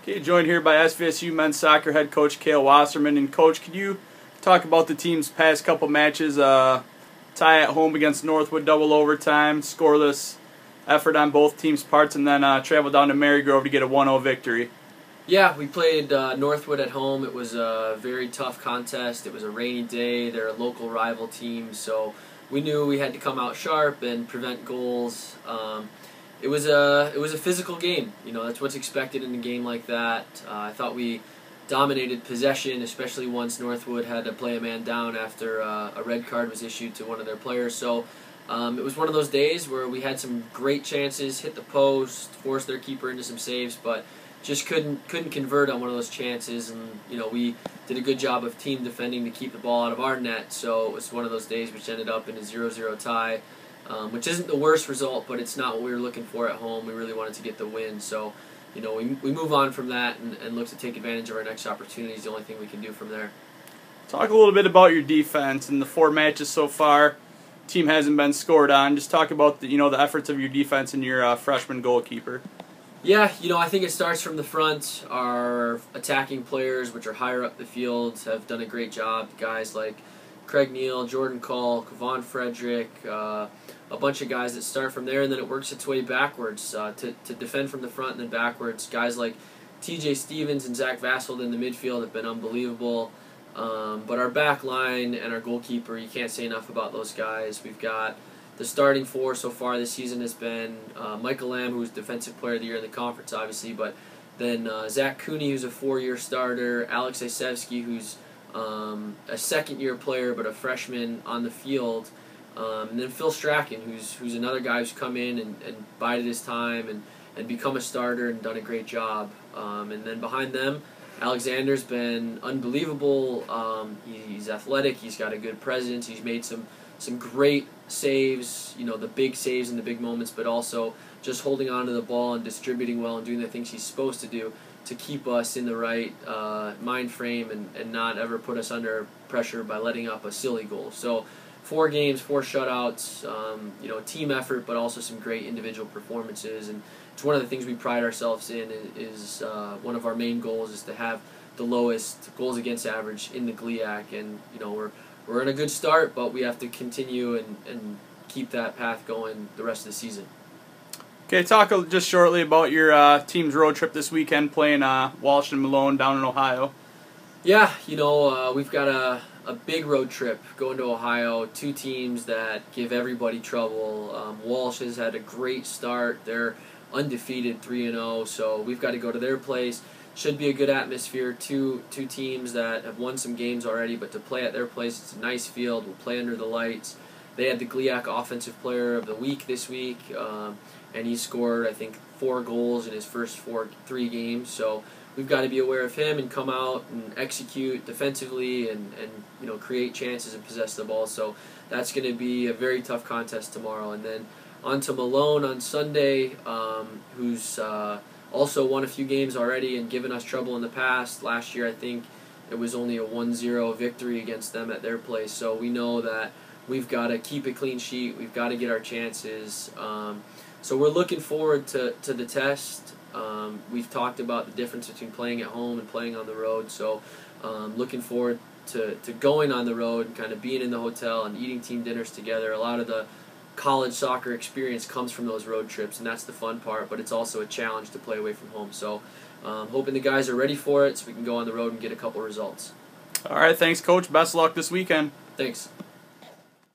Okay, joined here by SVSU men's soccer head coach Cale Wassermann. And coach, could you talk about the team's past couple matches? Tie at home against Northwood, double overtime, scoreless effort on both teams' parts, and then travel down to Marygrove to get a 1-0 victory. Yeah, we played Northwood at home. It was a very tough contest. It was a rainy day. They're a local rival team, so we knew we had to come out sharp and prevent goals. It was a physical game. You know, that's what's expected in a game like that. I thought we dominated possession, especially once Northwood had to play a man down after a red card was issued to one of their players. So it was one of those days where we had some great chances, hit the post, forced their keeper into some saves, but just couldn't convert on one of those chances. And you know, we did a good job of team defending to keep the ball out of our net. So it was one of those days which ended up in a 0-0 tie, which isn't the worst result, but it's not what we were looking for at home. We really wanted to get the win. So you know, we move on from that and look to take advantage of our next opportunities. The only thing we can do from there. Talk a little bit about your defense. In the 4 matches so far, team hasn't been scored on. Just talk about the efforts of your defense and your freshman goalkeeper. Yeah, you know, I think it starts from the front. Our attacking players, which are higher up the field, have done a great job. Guys like Craig Neal, Jordan Call, Kevon Frederick, a bunch of guys that start from there, and then it works its way backwards to defend from the front and then backwards. Guys like TJ Stevens and Zach Vassold in the midfield have been unbelievable. But our back line and our goalkeeper, you can't say enough about those guys. We've got the starting 4 so far this season has been Michael Lamb, who's Defensive Player of the Year in the conference, obviously, but then Zach Cooney, who's a 4-year starter, Alex Isevsky, who's a second-year player but a freshman on the field, and then Phil Strachan, who's another guy who's come in and bided his time and become a starter and done a great job. And then behind them, Alexander's been unbelievable. He's athletic. He's got a good presence. He's made some great saves, you know, the big saves in the big moments, but also just holding on to the ball and distributing well and doing the things he's supposed to do to keep us in the right mind frame and not ever put us under pressure by letting up a silly goal. So 4 games, 4 shutouts, you know, team effort, but also some great individual performances. And it's one of the things we pride ourselves in is one of our main goals is to have the lowest goals against average in the GLIAC. And, you know, we're in a good start, but we have to continue and keep that path going the rest of the season. Okay, talk just shortly about your team's road trip this weekend, playing Walsh and Malone down in Ohio. Yeah, you know, we've got a big road trip going to Ohio. 2 teams that give everybody trouble. Walsh has had a great start. They're undefeated, 3-0, so we've got to go to their place. Should be a good atmosphere. Two teams that have won some games already, but to play at their place, it's a nice field. We'll play under the lights. They had the GLIAC Offensive Player of the Week this week, and he scored, I think, 4 goals in his first 3 games. So we've got to be aware of him and come out and execute defensively and you know, create chances and possess the ball. So that's going to be a very tough contest tomorrow. And then on to Malone on Sunday, who's also won a few games already and given us trouble in the past. Last year, I think it was only a 1-0 victory against them at their place. So we know that we've got to keep a clean sheet. We've got to get our chances. So we're looking forward to the test. We've talked about the difference between playing at home and playing on the road. So looking forward to going on the road and kind of being in the hotel and eating team dinners together. A lot of the college soccer experience comes from those road trips, and that's the fun part, but it's also a challenge to play away from home. So hoping the guys are ready for it so we can go on the road and get a couple results. All right, thanks, Coach. Best of luck this weekend. Thanks.